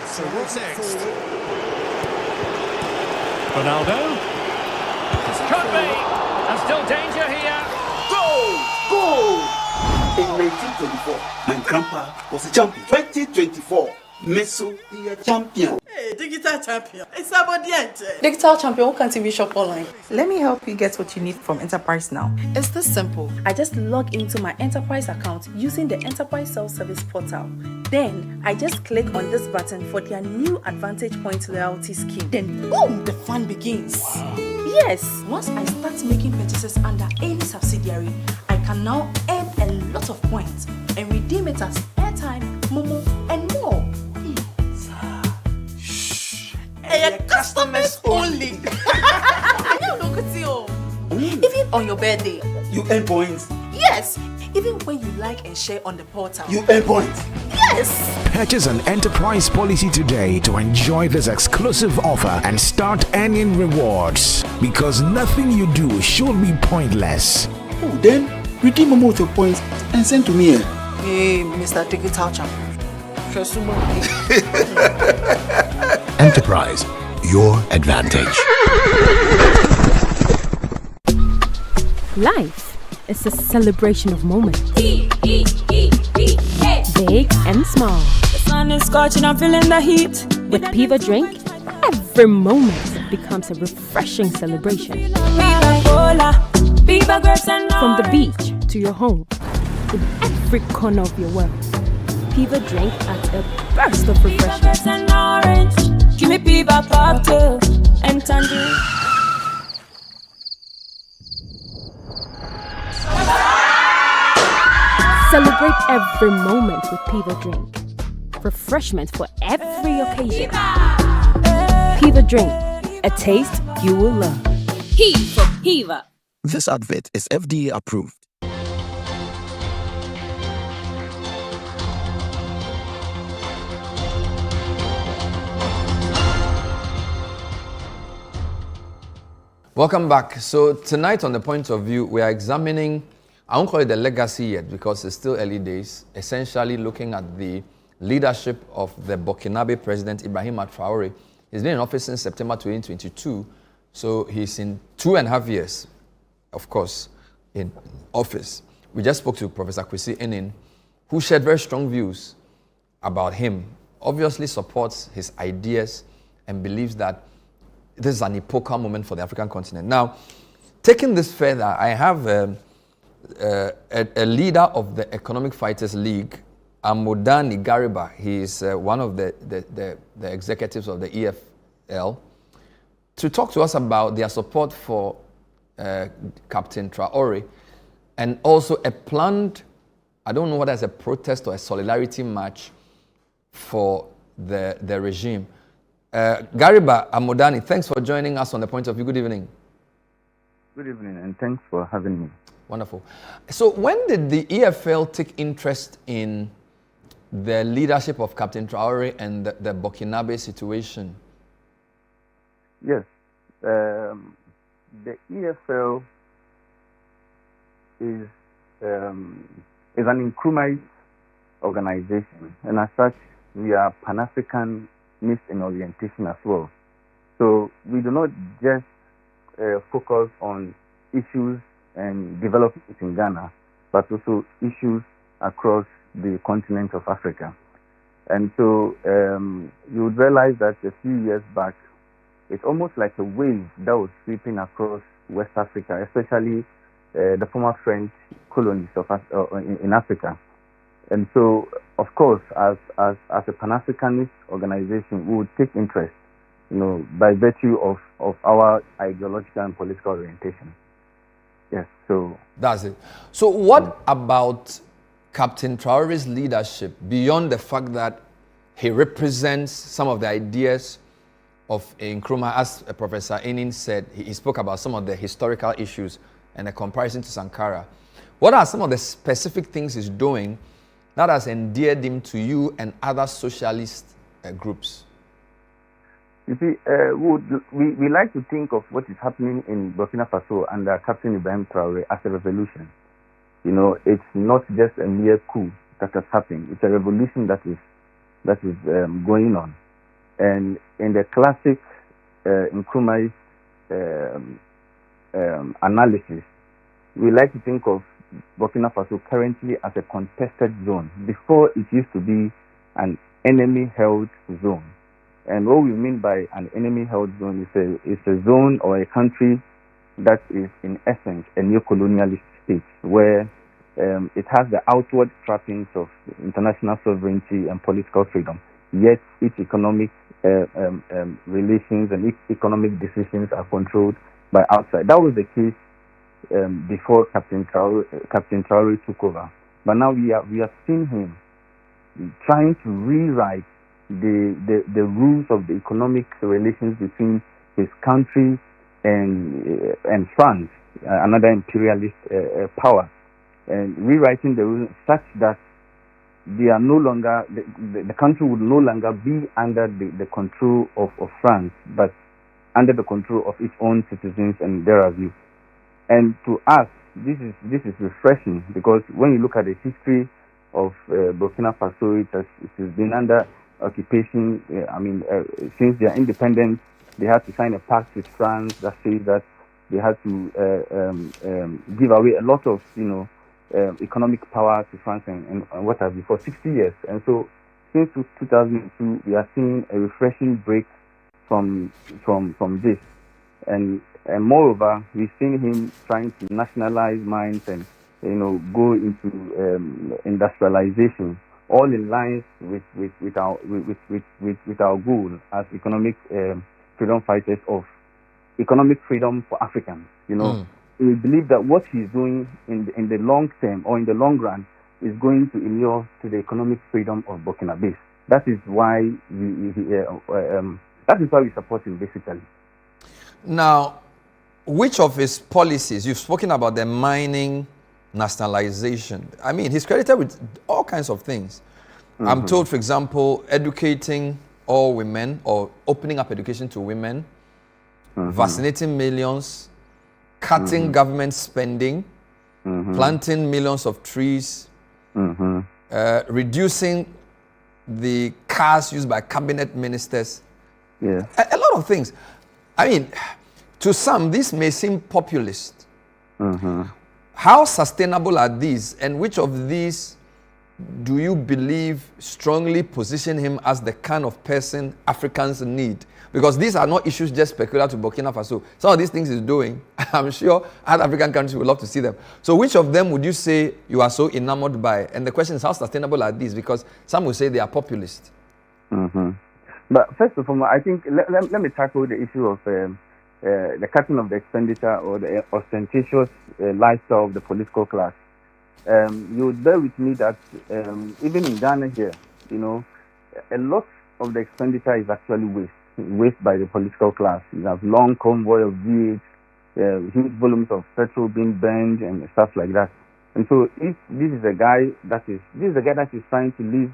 S17: So what's next? Ronaldo. This could be. And still danger here.
S2: Goal! Goal! In 1924, my grandpa was a champion. 2024, Meso is a champion.
S16: Hey, digital champion. It's about the end.
S13: Digital champion, who can TV shop online? Let me help you get what you need from Enterprise now. It's this simple. I just log into my Enterprise account using the Enterprise Self-Service Portal. Then I just click on this button for their new Advantage Point loyalty scheme. Then boom, the fun begins. Wow. Yes, once I start making purchases under any subsidiary, I can now earn a lot of points and redeem it as airtime, Momo, and more.
S16: Hey, customers only.
S13: Look at you. Even on your birthday,
S2: you earn points.
S13: Yes. Even when you like and share on the portal,
S2: you earn points.
S13: Yes.
S5: Purchase an enterprise policy today to enjoy this exclusive offer and start earning rewards. Because nothing you do should be pointless.
S2: Oh, then redeem more of your points and send to me.
S13: Hey, Mr. Digital Champion.
S4: Enterprise, your advantage.
S18: Life is a celebration of moments. Big and small.
S19: The sun is scorching, I'm feeling the heat.
S18: With Piva Drink, every moment becomes a refreshing celebration. From the beach to your home, in every corner of your world. Piva Drink adds a burst of refreshment.
S19: Give me Piva cocktail and tangerine.
S18: Celebrate every moment with Piva Drink. Refreshment for every occasion. Piva Drink, a taste you will love.
S19: P for Piva.
S5: This advert is FDA approved.
S1: Welcome back. So tonight on The Point of View, we are examining, I won't call it the legacy yet because it's still early days, essentially looking at the leadership of the Burkinabe president, Ibrahim Traore. He's been in office since September 2022, so he's in 2.5 years, of course, in office. We just spoke to Professor Aning, who shared very strong views about him, obviously supports his ideas and believes that this is an epochal moment for the African continent. Now, taking this further, I have a leader of the Economic Fighters League, Amodani Gariba. He is one of the executives of the EFL, to talk to us about their support for Captain Traore and also a planned, I don't know whether it's a protest or a solidarity march for the regime. Gariba Amodani, thanks for joining us on The Point of View. Good evening.
S20: Good evening, and thanks for having me.
S1: Wonderful. So when did the EFL take interest in the leadership of Captain Traore and the Burkinabe situation?
S20: Yes. The EFL is an Nkrumahist organization, and as such, we are Pan-Africanist in orientation as well. So we do not just focus on issues and developments in Ghana, but also issues across the continent of Africa. And so you would realize that a few years back, it's almost like a wave that was sweeping across West Africa, especially the former French colonies in Africa. And so, of course, as a Pan-Africanist organization, we would take interest, by virtue of our ideological and political orientation. Yes, so
S1: that's it. So what about Captain Traore's leadership, beyond the fact that he represents some of the ideas of Nkrumah, as Professor Aning said, he spoke about some of the historical issues and a comparison to Sankara. What are some of the specific things he's doing that has endeared him to you and other socialist groups?
S20: You see, we like to think of what is happening in Burkina Faso under Captain Ibrahim Traore as a revolution. It's not just a mere coup that has happened. It's a revolution that is going on. And in the classic Nkrumahist analysis, we like to think of Burkina Faso currently as a contested zone. Before, it used to be an enemy-held zone. And what we mean by an enemy-held zone is a zone or a country that is, in essence, a neo-colonialist state, where it has the outward trappings of international sovereignty and political freedom, yet its economic relations and its economic decisions are controlled by outside. That was the case before Captain Traore took over. But now we have seen him trying to rewrite the rules of the economic relations between his country and France, another imperialist power, and rewriting the rules such that they are no longer, the country would no longer be under the control of France, but under the control of its own citizens and their view. And to us, this is refreshing, because when you look at the history of Burkina Faso, it has been under occupation. Since their independence, they had to sign a pact with France that says that they had to give away a lot of economic power to France and what have you for 60 years. And so since 2002, we are seeing a refreshing break from this. And moreover, we've seen him trying to nationalize mines and go into industrialization, all in line with our goal as economic freedom fighters of economic freedom for Africans. We believe that what he's doing in the long term or in the long run is going to inure to the economic freedom of Burkina Faso. That is why we support him, basically.
S1: Now, which of his policies, you've spoken about the mining nationalization. I mean, he's credited with all kinds of things. Mm-hmm. I'm told, for example, educating all women or opening up education to women, mm-hmm. vaccinating millions, cutting mm-hmm. government spending, mm-hmm. planting millions of trees, mm-hmm. Reducing the cars used by cabinet ministers.
S20: Yeah.
S1: A lot of things. I mean, to some, this may seem populist.
S20: Mm-hmm.
S1: How sustainable are these, and which of these do you believe strongly position him as the kind of person Africans need? Because these are not issues just peculiar to Burkina Faso. Some of these things he's doing, I'm sure other African countries would love to see them. So which of them would you say you are so enamored by? And the question is, how sustainable are these? Because some will say they are populist.
S20: Mm-hmm. But first of all, I think let me tackle the issue of the cutting of the expenditure or the ostentatious lifestyle of the political class. You would bear with me that even in Ghana here, a lot of the expenditure is actually waste by the political class. You have long convoy of V8, huge volumes of petrol being burned and stuff like that. And so if this is a guy that is trying to live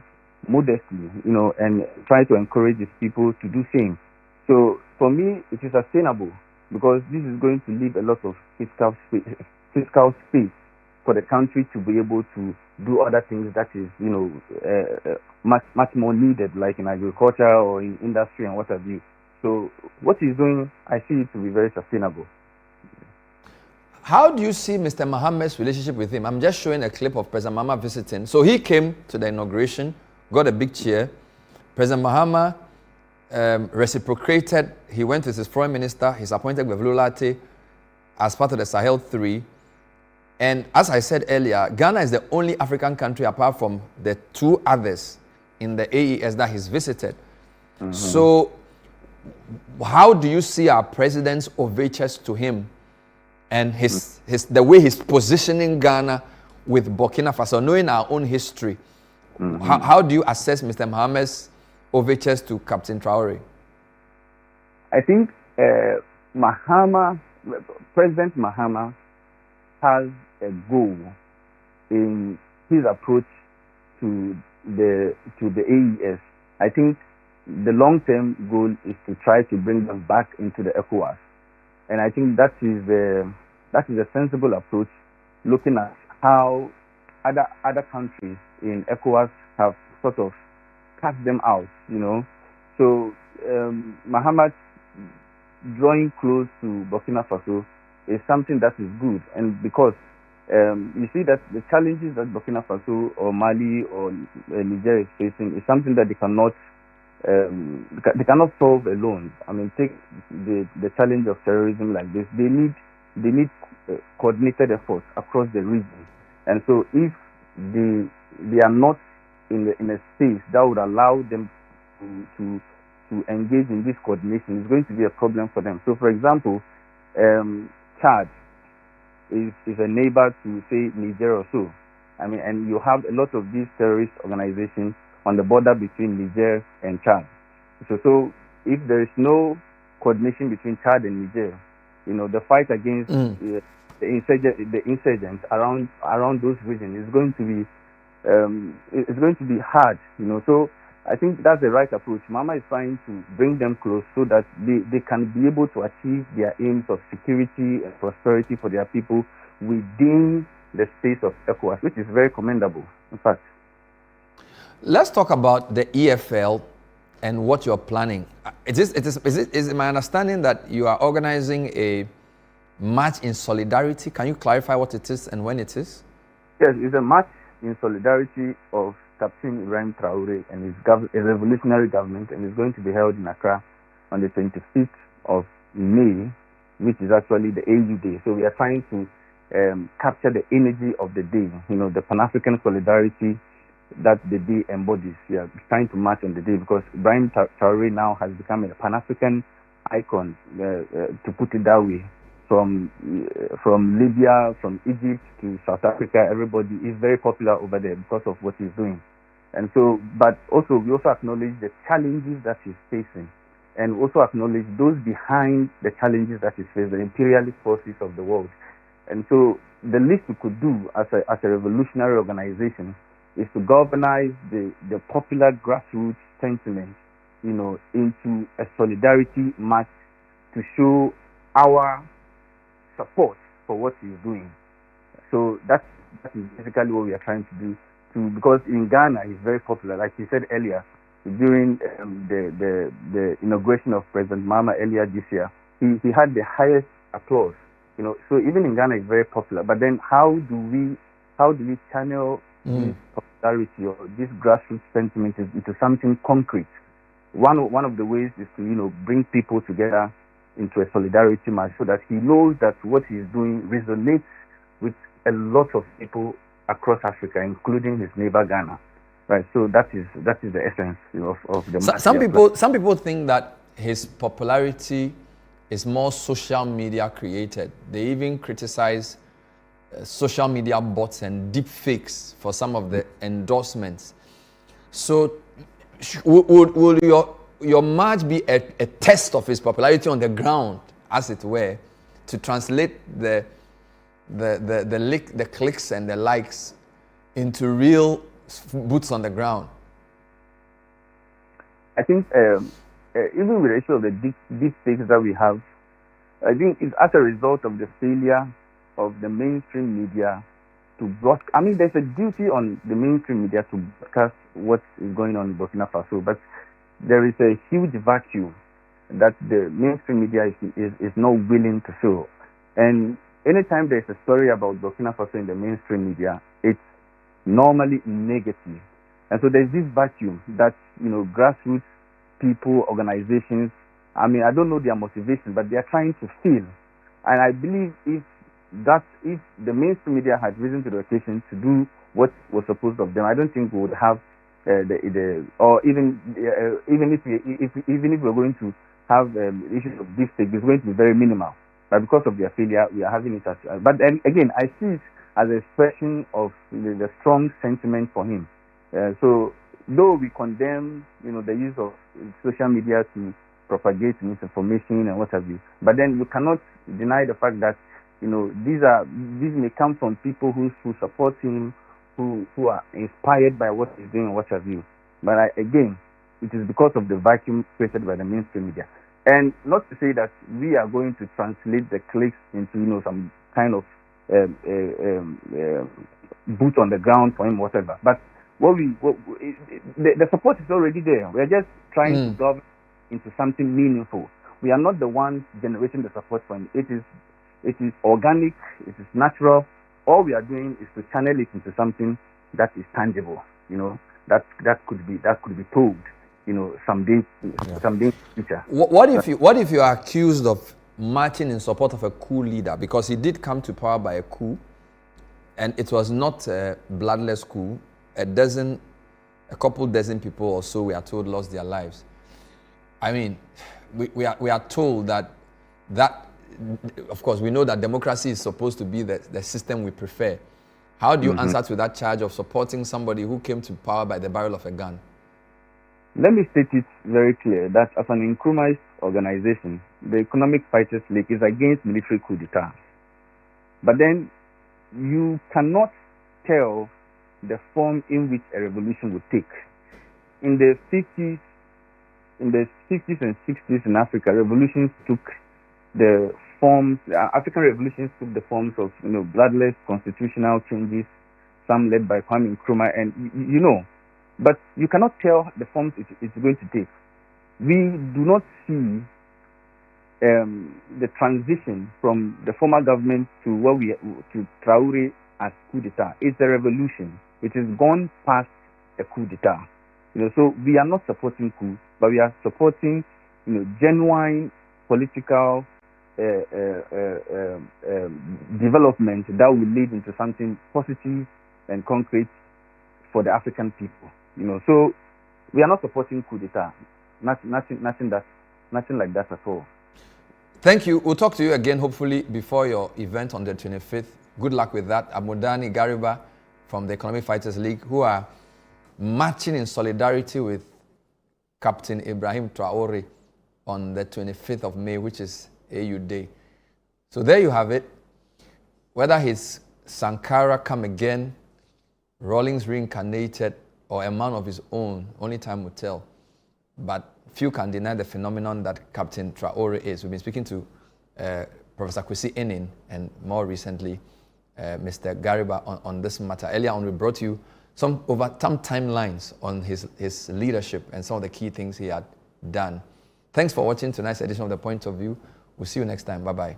S20: modestly, and try to encourage his people to do same. So for me, it is sustainable because this is going to leave a lot of fiscal space for the country to be able to do other things that is, much more needed, like in agriculture or in industry and what have you. So what he's doing, I see it to be very sustainable.
S1: How do you see Mr. Mohammed's relationship with him? I'm just showing a clip of President Mahama visiting. So he came to the inauguration, got a big cheer. President Mahama reciprocated. He went with his foreign minister. He's appointed Gwevulolate as part of the Sahel 3. And as I said earlier, Ghana is the only African country apart from the 2 others in the AES that he's visited. Mm-hmm. So how do you see our president's overtures to him and the way he's positioning Ghana with Burkina Faso, knowing our own history? Mm-hmm. How do you assess Mr. Mohammed's overtures to Captain Traore?
S20: I think President Mahama has a goal in his approach to the AES. I think the long-term goal is to try to bring them back into the ECOWAS, and I think that is a sensible approach, looking at how other countries in ECOWAS have sort of cut them out, So Mahama drawing close to Burkina Faso is something that is good, and because you see that the challenges that Burkina Faso or Mali or Niger is facing is something that they cannot solve alone. I mean, take the challenge of terrorism like this. They need coordinated efforts across the region, and so if they are not in a space that would allow them to engage in this coordination, it's going to be a problem for them. So, for example, Chad is a neighbor to, say, Niger or so. I mean, and you have a lot of these terrorist organizations on the border between Niger and Chad. So if there is no coordination between Chad and Niger, the fight against the insurgents around those regions is going to be hard. So I think that's the right approach. Mama is trying to bring them close so that they can be able to achieve their aims of security and prosperity for their people within the space of ECOWAS, which is very commendable, in fact.
S1: Let's talk about the EFL and what you're planning. Is it my understanding that you are organizing a march in solidarity? Can you clarify what it is and when it is?
S20: Yes, it's a march in solidarity of Captain Ibrahim Traore and his revolutionary government, and it's going to be held in Accra on the 25th of May, which is actually the AU Day. So we are trying to capture the energy of the day, the Pan-African solidarity that the day embodies. We are trying to march on the day because Ibrahim Traore now has become a Pan-African icon, to put it that way. From Libya, from Egypt to South Africa, everybody is very popular over there because of what he's doing. And so, but also we also acknowledge the challenges that he's facing, and also acknowledge those behind the challenges that he's facing, the imperialist forces of the world. And so the least we could do as a revolutionary organization is to galvanize the popular grassroots sentiment, into a solidarity march to show our support for what he's doing. So that is basically what we are trying to do. Because in Ghana he's very popular, like you said earlier, during the inauguration of President Mahama earlier this year, he had the highest applause. So even in Ghana he's very popular. But then how do we channel this popularity or this grassroots sentiment into something concrete? One of the ways is to bring people together into a solidarity march so that he knows that what he's doing resonates with a lot of people across Africa, including his neighbor Ghana. Right. So that is the essence of the march.
S1: Some people think that his popularity is more social media created. They even criticize social media bots and deep fakes for some of the endorsements. So will your march be a test of his popularity on the ground, as it were, to translate the clicks and the likes into real boots on the ground?
S20: I think even with the issue of the deep fakes that we have, I think it's as a result of the failure of the mainstream media to broadcast. I mean, there's a duty on the mainstream media to broadcast what is going on in Burkina Faso, but there is a huge vacuum that the mainstream media is not willing to fill. And anytime there's a story about Burkina Faso in the mainstream media, it's normally negative. And so there's this vacuum that, grassroots people, organizations, I mean, I don't know their motivation, but they are trying to fill. And I believe if the mainstream media had risen to the occasion to do what was supposed of them, I don't think we would have even if we're going to have issues of deep-state, it's going to be very minimal. But because of their failure, we are having it as. But then again, I see it as an expression of the strong sentiment for him. So though we condemn, the use of social media to propagate misinformation and what have you, but then you cannot deny the fact that these may come from people who support him, who are inspired by what he's doing and what have you. But again, it is because of the vacuum created by the mainstream media. And not to say that we are going to translate the clicks into some kind of boot on the ground for him, whatever. But the support is already there. We are just trying to govern into something meaningful. We are not the ones generating the support for him. It is organic. It is natural. All we are doing is to channel it into something that is tangible. That could be told. Someday in the future.
S1: What if you are accused of marching in support of a coup leader, because he did come to power by a coup, and it was not a bloodless coup? A couple dozen people or so, we are told, lost their lives. I mean, we are told that of course we know that democracy is supposed to be the system we prefer. How do you answer to that charge of supporting somebody who came to power by the barrel of a gun?
S20: Let me state it very clear that as an Nkrumahist organization, the Economic Fighters League is against military coup d'etat. But then you cannot tell the form in which a revolution would take. In the 50s and 60s in Africa, revolutions took the forms. African revolutions took the forms of bloodless constitutional changes, some led by Kwame Nkrumah, and but you cannot tell the forms it's going to take. We do not see the transition from the former government to Traore as coup d'etat. It's a revolution. It has gone past a coup d'etat. So we are not supporting coup, but we are supporting genuine political development that will lead into something positive and concrete for the African people. So we are not supporting coup d'etat. Nothing like that at all.
S1: Thank you. We'll talk to you again, hopefully, before your event on the 25th. Good luck with that. Amodani Gariba from the Economic Fighters League, who are marching in solidarity with Captain Ibrahim Traore on the 25th of May, which is AU Day. So there you have it. Whether his Sankara come again, Rawlings reincarnated, or a man of his own, only time will tell. But few can deny the phenomenon that Captain Traore is. We've been speaking to Professor Kwesi Aning and more recently Mr. Gariba on this matter. Earlier on, we brought you some timelines on his leadership and some of the key things he had done. Thanks for watching tonight's edition of The Point of View. We'll see you next time. Bye-bye.